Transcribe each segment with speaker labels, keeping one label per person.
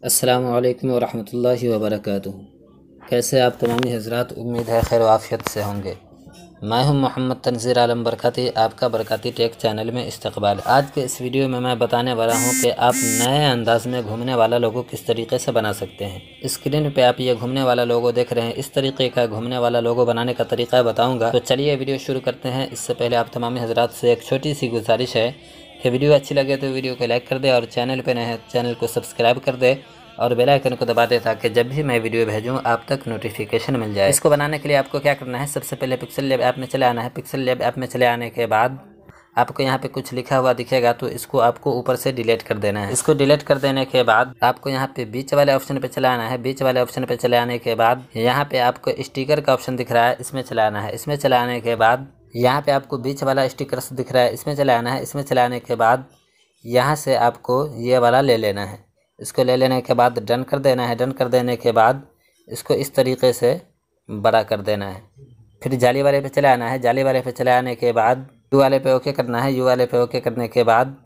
Speaker 1: अस्सलामु अलैकुम वरहमतुल्लाहि वबरकातुहू। कैसे आप तमामी हज़रात, उम्मीद है खैर आफ़ियत से होंगे। मैं हूं मोहम्मद तनज़ीर आलम बरकती, आपका बरकती टेक चैनल में इस्तकबाल। आज के इस वीडियो में मैं बताने वाला हूं कि आप नए अंदाज में घूमने वाला लोगो किस तरीके से बना सकते हैं। स्क्रीन पे आप ये घूमने वाला लोगो देख रहे हैं, इस तरीके का घूमने वाला लोगो बनाने का तरीका बताऊँगा। तो चलिए वीडियो शुरू करते हैं। इससे पहले आप तमामी हज़रात से एक छोटी सी गुजारिश है कि वीडियो अच्छी लगे तो वीडियो को लाइक कर दे और चैनल पे नए हैं चैनल को सब्सक्राइब कर दे और बेल आइकन को दबा दे ताकि जब भी मैं वीडियो भेजूं आप तक नोटिफिकेशन मिल जाए। इसको बनाने के लिए आपको क्या करना है, सबसे पहले पिक्सल लैब ऐप में चले आना है। पिक्सल लैब ऐप में चले आने के बाद आपको यहाँ पे कुछ लिखा हुआ दिखेगा, तो इसको आपको ऊपर से डिलीट कर देना है। इसको डिलीट कर देने के बाद आपको यहाँ पे बीच वाले ऑप्शन पे चले आना है। बीच वाले ऑप्शन पे चले आने के बाद यहाँ पे आपको स्टिकर का ऑप्शन दिख रहा है, इसमें चले आना है। इसमें चले आने के बाद यहाँ पे आपको बीच वाला स्टिकर दिख रहा है, इसमें चले आना है। इसमें चले आने के बाद यहाँ से आपको ये वाला ले लेना है। इसको ले लेने के बाद डन कर देना है। डन कर देने के बाद इसको इस तरीके से बड़ा कर देना है। फिर जाली वाले पे चले आना है। जाली वाले पे चले आने के बाद यू वाले पे ओके करना है। यू वाले पे ओके करने के बाद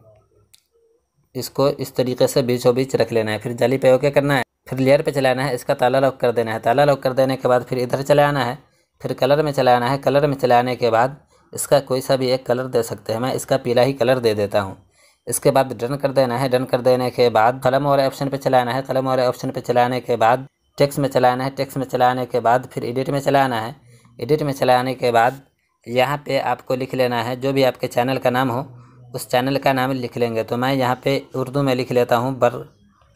Speaker 1: इसको इस तरीके से बीचों बीच रख लेना है। फिर जाली पे ओके करना है। फिर लेयर पे चले आना है, इसका ताला लॉक कर देना है। ताला लॉक कर देने के बाद फिर इधर चले आना है। फिर कलर में चले आना है। कलर में चले आने के बाद इसका कोई सा भी एक कलर दे सकते हैं, मैं इसका पीला ही कलर दे देता हूँ। इसके बाद डन कर देना है। डन कर देने के बाद कलम वाले ऑप्शन पे चलाना है। कलम वाले ऑप्शन पे चलाने के बाद टेक्स्ट में चलाना है। टेक्स्ट में चलाने के बाद फिर एडिट में चलाना है। एडिट में चलाने के बाद यहाँ पे आपको लिख लेना है जो भी आपके चैनल का नाम हो, उस चैनल का नाम लिख लेंगे। तो मैं यहाँ पे उर्दू में लिख लेता हूँ बर।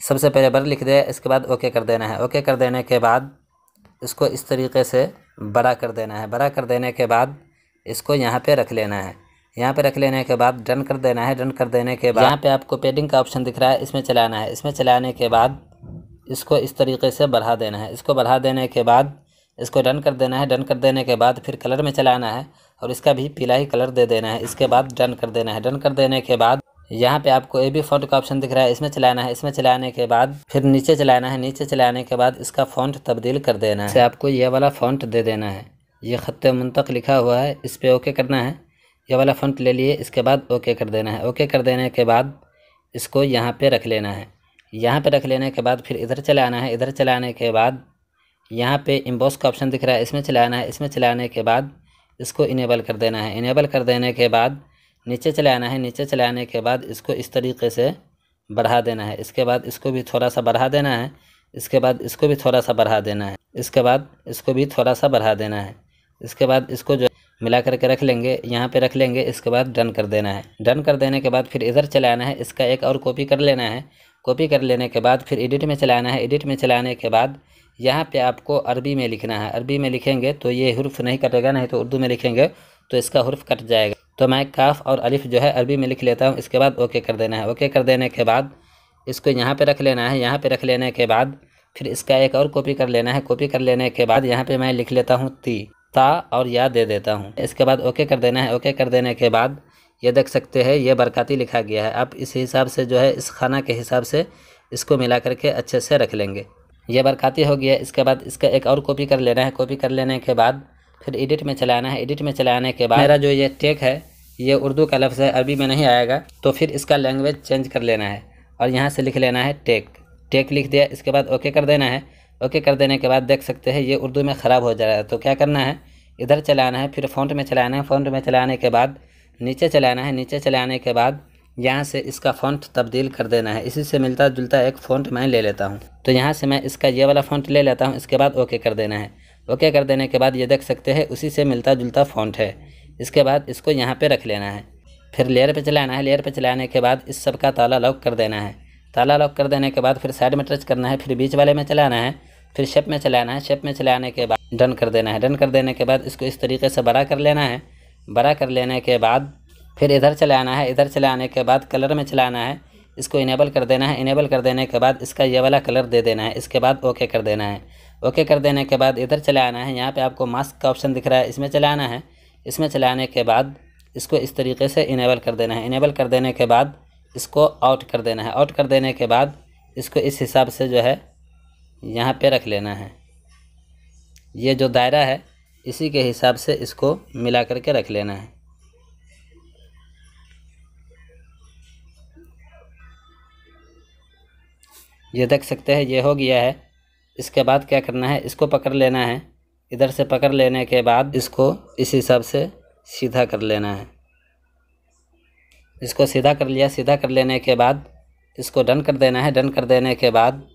Speaker 1: सबसे पहले बर लिख दिया, इसके बाद ओके कर देना है। ओके कर देने के बाद इसको इस तरीके से बड़ा कर देना है। बड़ा कर देने के बाद इसको यहाँ पे रख लेना है। यहाँ पे रख लेने के बाद डन कर देना है। डन कर देने के बाद यहाँ पे आपको पेडिंग का ऑप्शन दिख रहा है, इसमें चलाना है। इसमें चलाने के बाद इसको इस तरीके से बढ़ा देना है। इसको बढ़ा देने के बाद इसको डन कर देना है। डन कर देने के बाद फिर कलर में चलाना है और इसका भी पीला ही कलर दे देना है। इसके बाद डन कर देना है। डन कर देने के बाद यहाँ पे आपको ए बी फॉन्ट का ऑप्शन दिख रहा है, इसमें चलाना है। इसमें चलाने के बाद फिर नीचे चलाना है। नीचे चलाने के बाद इसका फॉन्ट तब्दील कर देना है। आपको ये वाला फॉन्ट दे देना है, ये खत्ते मुंतक लिखा हुआ है, इस पर ओके करना है। ये वाला फॉन्ट ले लिए, इसके बाद ओके कर देना है। ओके कर देने के बाद इसको यहाँ पे रख लेना है। यहाँ पे रख लेने के बाद फिर इधर चले आना है। इधर चलाने के बाद यहाँ पे इम्बॉस का ऑप्शन दिख रहा है, इसमें चलाना है। इसमें चलाने के बाद इसको इनेबल कर देना है। इनेबल कर देने के बाद नीचे चले आना है। नीचे चले आने के बाद इसको इस तरीके से बढ़ा देना है। इसके बाद इसको भी थोड़ा सा बढ़ा देना है। इसके बाद इसको भी थोड़ा सा बढ़ा देना है। इसके बाद इसको भी थोड़ा सा बढ़ा देना है। इसके बाद इसको जो मिला करके रख लेंगे, यहाँ पे रख लेंगे। इसके बाद डन कर देना है। डन कर देने के बाद फिर इधर चले आना है, इसका एक और कॉपी कर लेना है। कॉपी कर लेने के बाद फिर एडिट में चलाना है। एडिट में चलाने के बाद यहाँ पे आपको अरबी में लिखना है। अरबी में लिखेंगे तो ये हुर्फ नहीं कटेगा, नहीं तो उर्दू में लिखेंगे तो इसका हुर्फ कट जाएगा। तो मैं काफ और अलिफ जो है अरबी में लिख लेता हूँ। इसके बाद ओके कर देना है। ओके कर देने के बाद इसको यहाँ पे रख लेना है। यहाँ पे रख लेने के बाद फिर इसका एक और कॉपी कर लेना है। कॉपी कर लेने के बाद यहाँ पे मैं लिख लेता हूँ ता और या दे देता हूँ। इसके बाद ओके कर देना है। ओके कर देने के बाद ये देख सकते हैं ये बरकती लिखा गया है। आप इस हिसाब से जो है इस खाना के हिसाब से इसको मिला करके अच्छे से रख लेंगे। ये बरकती हो गया। इसके बाद इसका एक और कॉपी कर लेना है। कॉपी कर लेने के बाद फिर एडिट में चलाना है। एडिट में चलाने के बाद मेरा जो ये टेक है ये उर्दू का लफ्ज़ है, अरबी में नहीं आएगा, तो फिर इसका लैंग्वेज चेंज कर लेना है और यहाँ से लिख लेना है टेक। टेक लिख दिया, इसके बाद ओके कर देना है। ओके कर देने के बाद देख सकते हैं ये उर्दू में ख़राब हो जा रहा है, तो क्या करना है, इधर चलाना है। फिर फ़ॉन्ट में चलाना है। फ़ॉन्ट में चलाने के बाद नीचे चलाना है। नीचे चलाने के बाद यहाँ से इसका फ़ॉन्ट तब्दील कर देना है। इसी से मिलता जुलता एक फ़ॉन्ट मैं ले लेता हूँ, तो यहाँ से मैं इसका ये वाला फ़ॉन्ट ले लेता हूँ। इसके बाद ओके कर देना है। ओके कर देने के बाद ये देख सकते हैं उसी से मिलता जुलता फ़ॉन्ट है। इसके बाद इसको यहाँ पे रख लेना है। फिर लेयर पे चलाना है। लेयर पे चलाने के बाद इस सब का ताला लॉक कर देना है। ताला लॉक कर देने के बाद फिर साइड में टच करना है। फिर बीच वाले में चलाना है। फिर शेप में चलाना है। शेप में चलाने के बाद डन कर देना है। डन कर देने के बाद इसको इस तरीके से बड़ा कर लेना है। बड़ा कर लेने के बाद फिर इधर चलाना है। इधर चलाने के बाद कलर में चलाना है। इसको इनेबल कर देना है। इनेबल कर देने के बाद इसका ये वाला कलर दे देना है। इसके बाद ओके कर देना है। ओके कर देने के बाद इधर चलाना है। यहाँ पे आपको मास्क का ऑप्शन दिख रहा है, इसमें चलाना है। इसमें चलाने के बाद इसको इस तरीके से इनेबल कर देना है। इनेबल कर देने के बाद इसको आउट कर देना है। आउट कर देने के बाद इसको इस हिसाब से जो है यहाँ पे रख लेना है। ये जो दायरा है इसी के हिसाब से इसको मिला करके रख लेना है। ये देख सकते हैं ये हो गया है। इसके बाद क्या करना है, इसको पकड़ लेना है। इधर से पकड़ लेने के बाद इसको इस हिसाब से सीधा कर लेना है। इसको सीधा कर लिया। सीधा कर लेने के बाद इसको डन कर देना है। डन कर देने के बाद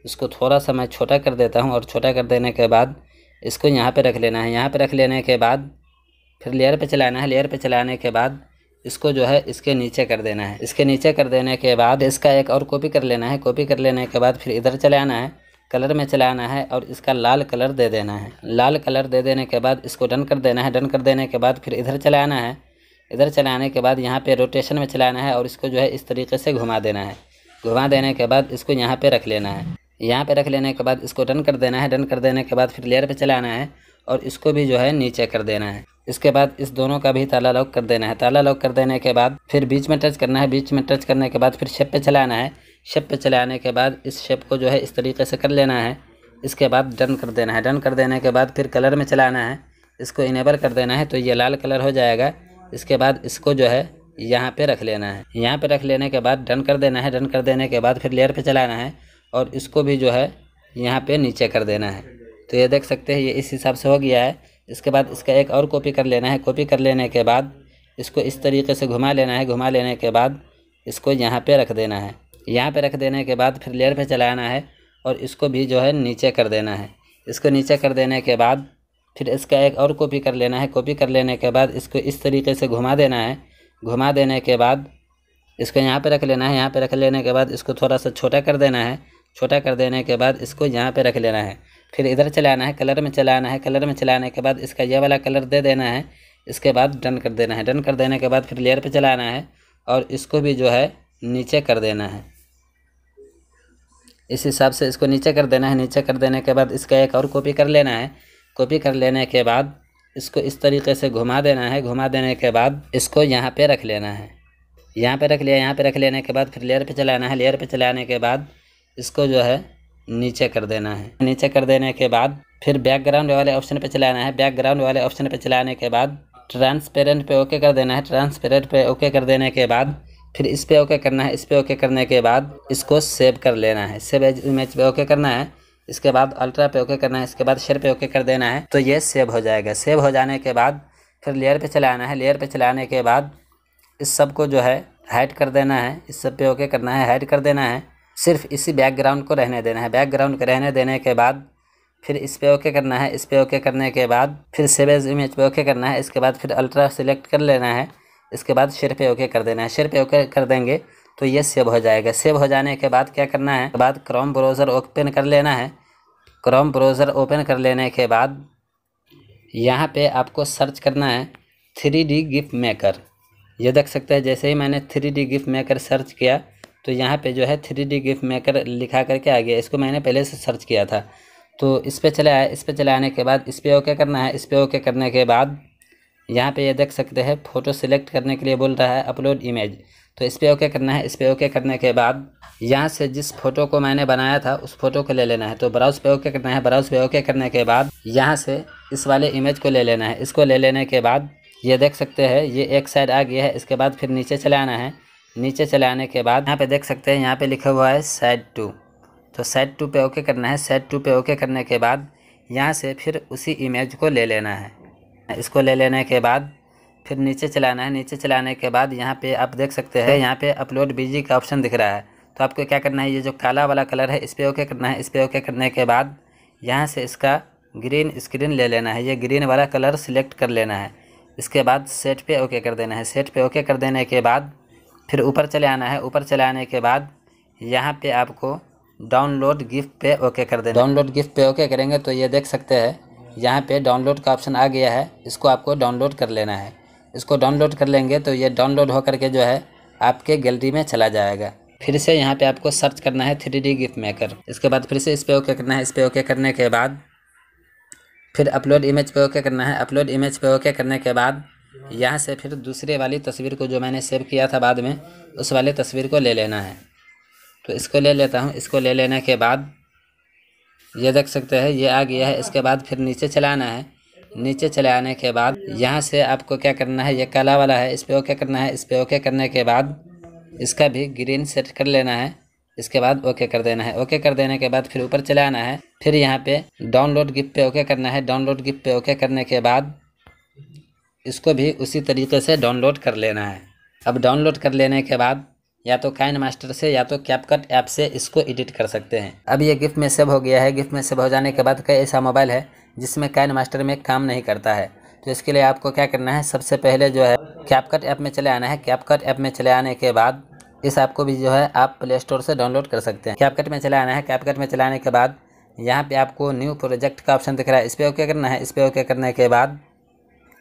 Speaker 1: इसको थोड़ा सा मैं छोटा कर देता हूँ और छोटा कर देने के बाद इसको यहाँ पे रख लेना है। यहाँ पे रख लेने के बाद फिर लेयर पे चलाना है। लेयर पे चलाने के बाद इसको जो है इसके नीचे कर देना है। इसके नीचे कर देने के बाद इसका एक और कॉपी कर लेना है। कॉपी कर लेने के बाद फिर इधर चलाना है, कलर में चलाना है और इसका लाल कलर दे देना है। लाल कलर दे देने के बाद इसको डन कर देना है। डन कर देने के बाद फिर इधर चलाना है। इधर चलाने के बाद यहाँ पे रोटेशन में चलाना है और इसको जो है इस तरीके से घुमा देना है। घुमा देने के बाद इसको यहाँ पे रख लेना है। यहाँ पे रख लेने के बाद इसको डन कर देना है। डन कर देने के बाद फिर लेयर पे चलाना है और इसको भी जो है नीचे कर देना है। इसके बाद इस दोनों का भी ताला लॉक कर देना है। ताला लॉक कर देने के बाद फिर बीच में टच करना है। बीच में टच करने के बाद फिर शेप पे चलाना है। शेप पे चलाने के बाद इस शेप को जो है इस तरीके से कर लेना है। इसके बाद डन कर देना है। डन कर देने के बाद फिर कलर में चलाना है। इसको इनेबल कर देना है तो ये लाल कलर हो जाएगा। इसके बाद इसको जो है यहाँ पे रख लेना है। यहाँ पे रख लेने के बाद डन कर देना है। डन कर देने के बाद फिर लेयर पे चलाना है और इसको भी जो है यहाँ पे नीचे कर देना है। तो ये देख सकते हैं ये इस हिसाब से हो गया है। इसके बाद इसका एक और कॉपी कर लेना है। कॉपी कर लेने के बाद इसको इस तरीके से घुमा लेना है। घुमा लेने के बाद इसको यहाँ पे रख देना है। यहाँ पे रख देने के बाद फिर लेयर पे चलाना है और इसको भी जो है नीचे कर देना है। इसको नीचे कर देने के बाद फिर इसका एक और कॉपी कर लेना है। कॉपी कर लेने के बाद इसको इस तरीके से घुमा देना है। घुमा देने के बाद इसको यहाँ पे रख लेना है। यहाँ पे रख लेने के बाद इसको थोड़ा सा छोटा कर देना है। छोटा कर देने के बाद इसको यहाँ पे रख लेना है। फिर इधर चलाना है, कलर में चलाना है। कलर में चलाने के बाद इसका ये वाला कलर दे देना है। इसके बाद डन कर देना है। डन कर देने के बाद फिर लेयर पे चलाना है और इसको भी जो है नीचे कर देना है। इस हिसाब से इसको नीचे कर देना है। नीचे कर देने के बाद इसका एक और कॉपी कर लेना है। कॉपी कर लेने के बाद इसको इस तरीके से घुमा देना है। घुमा देने के बाद इसको यहाँ पे रख लेना है। यहाँ पे रख लिया। यहाँ पे रख लेने के बाद फिर लेयर पे चलाना है। लेयर पे चलाने के बाद इसको जो है नीचे कर देना है। नीचे कर देने के बाद फिर बैकग्राउंड वाले ऑप्शन पे चलाना है। बैकग्राउंड वाले ऑप्शन पे चलाने के बाद ट्रांसपेरेंट पे ओके कर देना है। ट्रांसपेरेंट पे ओके कर देने के बाद फिर इस पे ओके करना है। इस पे ओके करने के बाद इसको सेव कर लेना है। सेव एज इमेज पे ओके करना है। इसके बाद अल्ट्रा पे ओके करना है। इसके बाद शेयर पे ओके कर देना है तो ये सेव हो जाएगा। सेव हो जाने के बाद फिर लेयर पे चलाना है। लेयर पे चलाने के बाद इस सब को जो है हाइड कर देना है। इस सब पे ओके करना है, हाइड कर देना है। सिर्फ इसी बैकग्राउंड को रहने देना है। बैकग्राउंड को रहने देने के बाद फिर इस पे ओके करना है। इस पे ओके करने के बाद फिर सेव एज इमेज पे ओके करना है। इसके बाद फिर अल्ट्रा सेलेक्ट कर लेना है। इसके बाद शेयर पे ओके कर देना है। शेयर पे ओके कर देंगे तो ये सेव हो जाएगा। सेव हो जाने के बाद क्या करना है, बाद क्रोम ब्राउज़र ओपन कर लेना है। क्रोम ब्राउज़र ओपन कर लेने के बाद यहाँ पे आपको सर्च करना है 3D गिफ मेकर। ये देख सकते हैं जैसे ही मैंने 3D गिफ मेकर सर्च किया तो यहाँ पे जो है 3D गिफ मेकर लिखा करके आ गया। इसको मैंने पहले से सर्च किया था तो इस पे चला है। इस पे चलाने के बाद इस पे ओके करना है। इस पे ओके करने के बाद यहाँ पे ये देख सकते हैं फ़ोटो सिलेक्ट करने के लिए बोल रहा है अपलोड इमेज, तो इस पे ओके करना है। इस पे ओके करने के बाद यहाँ से जिस फ़ोटो को मैंने बनाया था उस फ़ोटो को ले लेना है। तो ब्राउज़ पे ओके करना है। ब्राउज़ पे ओके करने के बाद यहाँ से इस वाले इमेज को ले लेना है। इसको ले लेने के बाद ये देख सकते हैं ये एक साइड आ गया है। इसके बाद फिर नीचे चलाना है। नीचे चलाने के बाद यहाँ पे देख सकते हैं यहाँ पे लिखा हुआ है साइड 2, तो साइड 2 पे ओके करना है। साइड 2 पे ओके करने के बाद यहाँ से फिर उसी इमेज को ले लेना है। इसको ले लेने के बाद फिर नीचे चलाना है। नीचे चलाने के बाद यहाँ पे आप देख सकते हैं यहाँ पे अपलोड बीजी का ऑप्शन दिख रहा है। तो आपको क्या करना है, ये जो काला वाला कलर है इस पर ओके करना है। इस पर ओके करने के बाद यहाँ से इसका ग्रीन स्क्रीन ले लेना है। ये ग्रीन वाला कलर सिलेक्ट कर लेना है। इसके बाद सेट पे ओके कर देना है। सेट पे ओके कर देने के बाद फिर ऊपर चले आना है। ऊपर चले आने के बाद यहाँ पे आपको डाउनलोड गिफ पे ओके कर देना। डाउनलोड गिफ पे ओके करेंगे तो ये देख सकते हैं यहाँ पे डाउनलोड का ऑप्शन आ गया है। इसको आपको डाउनलोड कर लेना है। इसको डाउनलोड कर लेंगे तो ये डाउनलोड होकर के जो है आपके गैलरी में चला जाएगा। फिर से यहाँ पे आपको सर्च करना है 3D गिफ मेकर। इसके बाद फिर से इस पे ओके करना है। इस पे ओके करने के बाद फिर अपलोड इमेज पे ओके करना है। अपलोड इमेज पे ओके करने के बाद यहाँ से फिर दूसरे वाली तस्वीर को जो मैंने सेव किया था बाद में उस वाली तस्वीर को ले लेना है। तो इसको ले लेता हूँ। इसको ले लेने के बाद ये देख सकते हैं ये आ गया है। इसके बाद फिर नीचे चलाना है। नीचे चले आने के बाद यहाँ से आपको क्या करना है, ये काला वाला है इस पे ओके करना है। इस पे ओके करने के बाद इसका भी ग्रीन सेट कर लेना है। इसके बाद ओके कर देना है। ओके कर देने के बाद फिर ऊपर चले आना है, फिर यहाँ पे डाउनलोड गिफ पे ओके करना है। डाउनलोड गिफ पे ओके करने के बाद इसको भी उसी तरीके से डाउनलोड कर लेना है। अब डाउनलोड कर लेने के बाद या तो काइनमास्टर से या तो कैपकट ऐप से इसको एडिट कर सकते हैं। अब ये गिफ्ट में सेव हो गया है। गिफ्ट में सेव हो जाने के बाद कई ऐसा मोबाइल है जिसमें काइनमास्टर में काम नहीं करता है, तो इसके लिए आपको क्या करना है, सबसे पहले जो है कैपकट ऐप में चले आना है। कैपकट ऐप में चले आने के बाद इस ऐप को भी जो है आप प्ले स्टोर से डाउनलोड कर सकते हैं। कैपकट में चले आना है। कैपकट में चले आने के बाद यहाँ पे आपको न्यू प्रोजेक्ट का ऑप्शन दिख रहा है, इस पर ओके करना है। इस पर ओके करने के बाद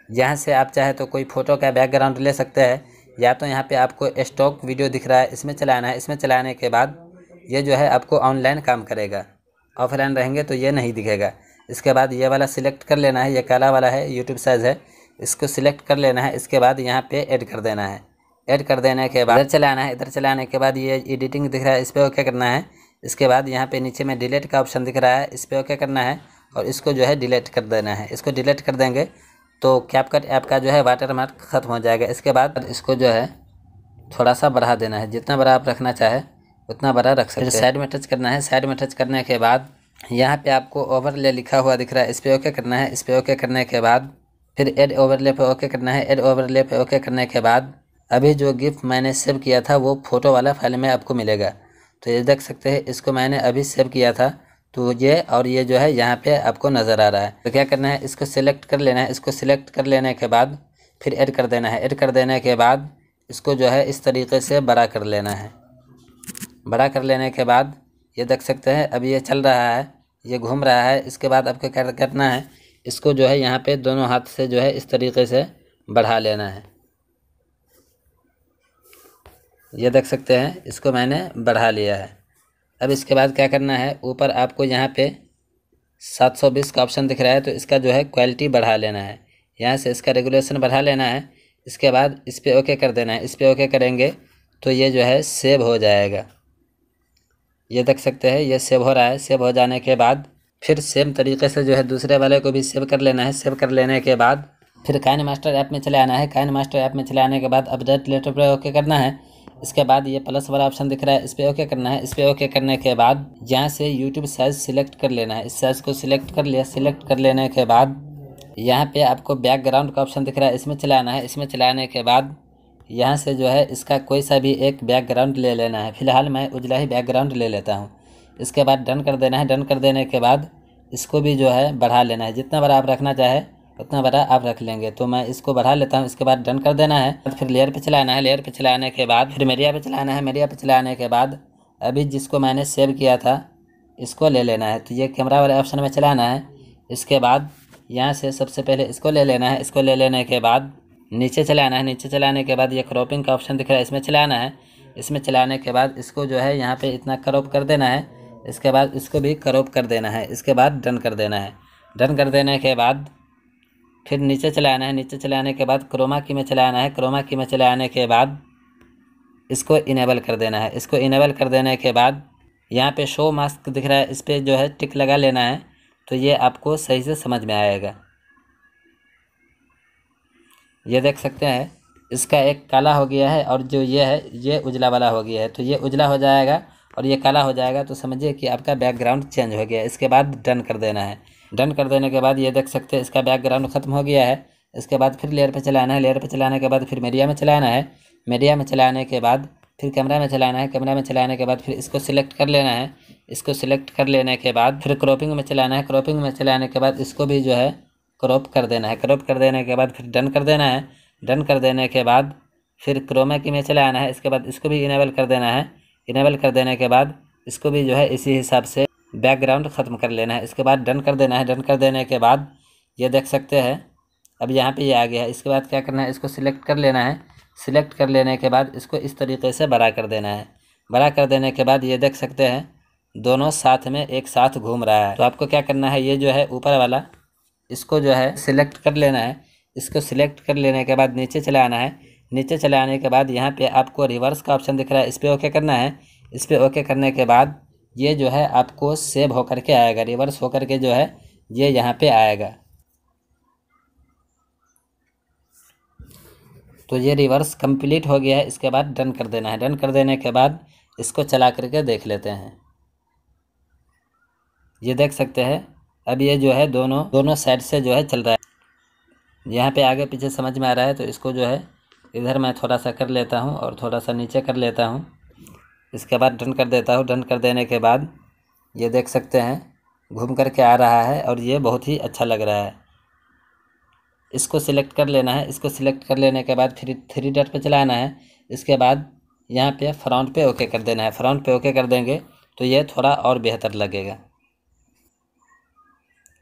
Speaker 1: यहाँ से आप चाहे तो कोई फ़ोटो का बैकग्राउंड ले सकते हैं, या तो यहाँ पे आपको स्टॉक वीडियो दिख रहा है, इसमें चलाना है। इसमें चलाने के बाद ये जो है आपको ऑनलाइन काम करेगा, ऑफलाइन रहेंगे तो ये नहीं दिखेगा। इसके बाद ये वाला सिलेक्ट कर लेना है, ये काला वाला है, यूट्यूब साइज़ है, इसको सिलेक्ट कर लेना है। इसके बाद यहाँ पे ऐड कर देना है। ऐड कर देने के बाद इधर चलाना है। इधर चलाने के बाद ये एडिटिंग दिख रहा है, इस पर ओके करना है। इसके बाद यहाँ पे नीचे में डिलीट का ऑप्शन दिख रहा है, इस पर ओके करना है और इसको जो है डिलीट कर देना है। इसको डिलीट कर देंगे तो कैपकट ऐप का जो है वाटरमार्क ख़त्म हो जाएगा। इसके बाद इसको जो है थोड़ा सा बढ़ा देना है, जितना बड़ा आप रखना चाहे उतना बड़ा रख सकते हैं। साइड में टच करना है। साइड में टच करने के बाद यहाँ पे आपको ओवरले लिखा हुआ दिख रहा है, इस पर ओके करना है। इस पर ओके करने के बाद फिर ऐड ओवरले पे ओके करना है। ऐड ओवरले पे ओके करने के बाद अभी जो गिफ्ट मैंने सेव किया था वो फ़ोटो वाला फाइल में आपको मिलेगा। तो ये देख सकते हैं, इसको मैंने अभी सेव किया था, तो ये और ये जो है यहाँ पे आपको नज़र आ रहा है। तो क्या करना है, इसको सिलेक्ट कर लेना है। इसको सिलेक्ट कर लेने के बाद फिर ऐड कर देना है। ऐड कर देने के बाद इसको जो है इस तरीके से बड़ा कर लेना है। बड़ा कर लेने के बाद ये देख सकते हैं अभी ये चल रहा है, ये घूम रहा है। इसके बाद आपको क्या करना है, इसको जो है यहाँ पे दोनों हाथ से जो है इस तरीके से बढ़ा लेना है। ये देख सकते हैं, इसको मैंने बढ़ा लिया है। अब इसके बाद क्या करना है, ऊपर आपको यहाँ पे 720 का ऑप्शन दिख रहा है, तो इसका जो है क्वालिटी बढ़ा लेना है। यहाँ से इसका रेगुलेशन बढ़ा लेना है। इसके बाद इस पर ओके कर देना है। इस पर ओके करेंगे तो ये जो है सेव हो जाएगा। ये देख सकते हैं, ये सेव हो रहा है। सेव हो जाने के बाद फिर सेम तरीके से जो है दूसरे वाले को भी सेव कर लेना है। सेव कर लेने के बाद फिर काइनमास्टर ऐप में चले आना है। काइनमास्टर ऐप में चले आने के बाद अपडेट लेटर पर ओके करना है। इसके बाद ये प्लस वाला ऑप्शन दिख रहा है, इस पर ओके करना है। इस पर ओके करने के बाद यहाँ से यूट्यूब साइज़ सिलेक्ट कर लेना है। इस साइज़ को सिलेक्ट कर लिया। सिलेक्ट कर लेने के बाद यहाँ पे आपको बैकग्राउंड का ऑप्शन दिख रहा है, इसमें चलाना है। इसमें चलाने के बाद यहाँ से जो है इसका कोई सा भी एक बैकग्राउंड ले लेना है। फिलहाल मैं उजला ही बैकग्राउंड ले लेता हूँ। इसके बाद डन कर देना है। डन कर देने के बाद इसको भी जो है बढ़ा लेना है। जितना बड़ा आप रखना चाहे उतना बड़ा आप रख लेंगे, तो मैं इसको बढ़ा लेता हूँ। इसके बाद डन कर देना है। फिर लेयर पे चलाना है। लेयर पे चलाने के बाद फिर मीडिया पे चलाना है। मीडिया पे चलाने के बाद अभी जिसको मैंने सेव किया था इसको ले लेना है, तो ये कैमरा वाले ऑप्शन में चलाना है। इसके बाद यहाँ से सबसे पहले इसको ले लेना है। इसको ले लेने के बाद नीचे चलाना है। नीचे चलाने के बाद ये क्रॉपिंग का ऑप्शन दिख रहा है, इसमें चलाना है। इसमें चलाने के बाद इसको जो है यहाँ पे इतना क्रॉप कर देना है। इसके बाद इसको भी क्रॉप कर देना है। इसके बाद डन कर देना है। डन कर देने के बाद फिर नीचे चलाना है। नीचे चलाने के बाद क्रोमा की में चलाना है। क्रोमा की में चलाने के बाद इसको इनेबल कर देना है। इसको इनेबल कर देने के बाद यहाँ पे शो मास्क दिख रहा है, इस पर जो है टिक लगा लेना है, तो ये आपको सही से समझ में आएगा। ये देख सकते हैं, इसका एक काला हो गया है और जो ये है ये उजला वाला हो गया है। तो ये उजला हो जाएगा और ये काला हो जाएगा, तो समझिए कि आपका बैकग्राउंड चेंज हो गया। इसके बाद डन कर देना है। डन कर देने के बाद ये देख सकते हैं इसका बैकग्राउंड ख़त्म हो गया है। इसके बाद फिर लेयर पे चलाना है। लेयर पे चलाने के बाद फिर मीडिया में चलाना है। मीडिया में चलाने के बाद फिर कैमरा में चलाना है। कैमरा में चलाने के बाद फिर इसको सिलेक्ट कर लेना है। इसको सिलेक्ट कर लेने के बाद फिर क्रॉपिंग में चलाना है। क्रॉपिंग में चलाने के बाद इसको भी जो है क्रॉप कर देना है। क्रॉप कर देने के बाद फिर डन कर देना है। डन कर देने के बाद फिर क्रोमा की में चलाना है। इसके बाद इसको भी इनेबल कर देना है। इनेबल कर देने के बाद इसको भी जो है इसी हिसाब से बैकग्राउंड ख़त्म कर लेना है। इसके बाद डन कर देना है। डन कर देने के बाद ये देख सकते हैं अब यहाँ पे ये आ गया है। इसके बाद क्या करना है, इसको सिलेक्ट कर लेना है। सिलेक्ट कर लेने के बाद इसको इस तरीके से बड़ा कर देना है। बड़ा कर देने के बाद ये देख सकते हैं दोनों साथ में एक साथ घूम रहा है। तो आपको क्या करना है, ये जो है ऊपर वाला इसको जो है सिलेक्ट कर लेना है। इसको सिलेक्ट कर लेने के बाद नीचे चले आना है। नीचे चले आने के बाद यहाँ पे आपको रिवर्स का ऑप्शन दिख रहा है, इस पर ओके करना है। इस पर ओके करने के बाद ये जो है आपको सेव होकर के आएगा, रिवर्स होकर के जो है ये यहाँ पे आएगा। तो ये रिवर्स कंप्लीट हो गया है। इसके बाद डन कर देना है। डन कर देने के बाद इसको चला करके देख लेते हैं। ये देख सकते हैं अब ये जो है दोनों साइड से जो है चल रहा है। यहाँ पे आगे पीछे समझ में आ रहा है, तो इसको जो है इधर मैं थोड़ा सा कर लेता हूँ और थोड़ा सा नीचे कर लेता हूँ। इसके बाद डन कर देता हूँ। डन कर देने के बाद ये देख सकते हैं घूम करके आ रहा है और ये बहुत ही अच्छा लग रहा है। इसको सिलेक्ट कर लेना है। इसको सिलेक्ट कर लेने के बाद फिर 3 डॉट पे चलाना है। इसके बाद यहाँ पे फ्रंट पे ओके कर देना है। फ्रंट पे ओके कर देंगे तो ये थोड़ा और बेहतर लगेगा।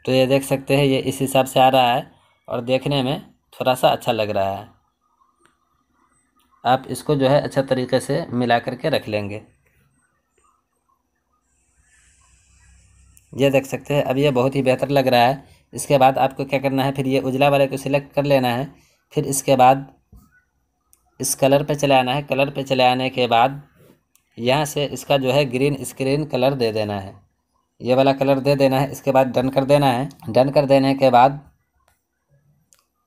Speaker 1: तो ये देख सकते हैं ये इस हिसाब से आ रहा है और देखने में थोड़ा सा अच्छा लग रहा है। आप इसको जो है अच्छा तरीके से मिला करके रख लेंगे। ये देख सकते हैं अब ये बहुत ही बेहतर लग रहा है। इसके बाद आपको क्या करना है, फिर ये उजला वाले को सिलेक्ट कर लेना है। फिर इसके बाद इस कलर पे चले आना है। कलर पे चले आने के बाद यहाँ से इसका जो है ग्रीन स्क्रीन कलर दे देना है। ये वाला कलर दे देना है। इसके बाद डन कर देना है। डन कर देने के बाद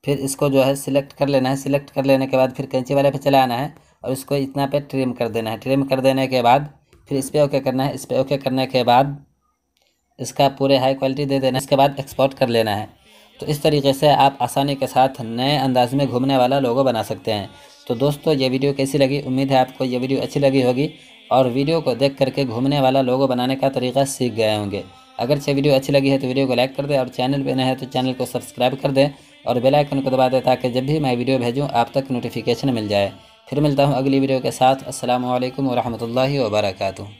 Speaker 1: फिर इसको जो है सिलेक्ट कर लेना है। सिलेक्ट कर लेने के बाद फिर कैंची वाले पे चले आना है और इसको इतना पे ट्रिम कर देना है। ट्रिम कर देने के बाद फिर इस पर ओके करना है। इस पर ओके करने के बाद इसका पूरे हाई क्वालिटी दे देना है। इसके बाद एक्सपोर्ट कर लेना है। तो इस तरीके से आप आसानी के साथ नए अंदाज में घूमने वाला लोगो बना सकते हैं। तो दोस्तों ये वीडियो कैसी लगी, उम्मीद है आपको ये वीडियो अच्छी लगी होगी और वीडियो को देख करके घूमने वाला लोगो बनाने का तरीका सीख गए होंगे। अगर ये वीडियो अच्छी लगी है तो वीडियो को लाइक कर दें और चैनल पर नए हैं तो चैनल को सब्सक्राइब कर दें और बेल आइकन को दबा दें ताकि जब भी मैं वीडियो भेजूँ आप तक नोटिफिकेशन मिल जाए। फिर मिलता हूँ अगली वीडियो के साथ। अस्सलामु अलैकुम व रहमतुल्लाहि व बरकातुहू।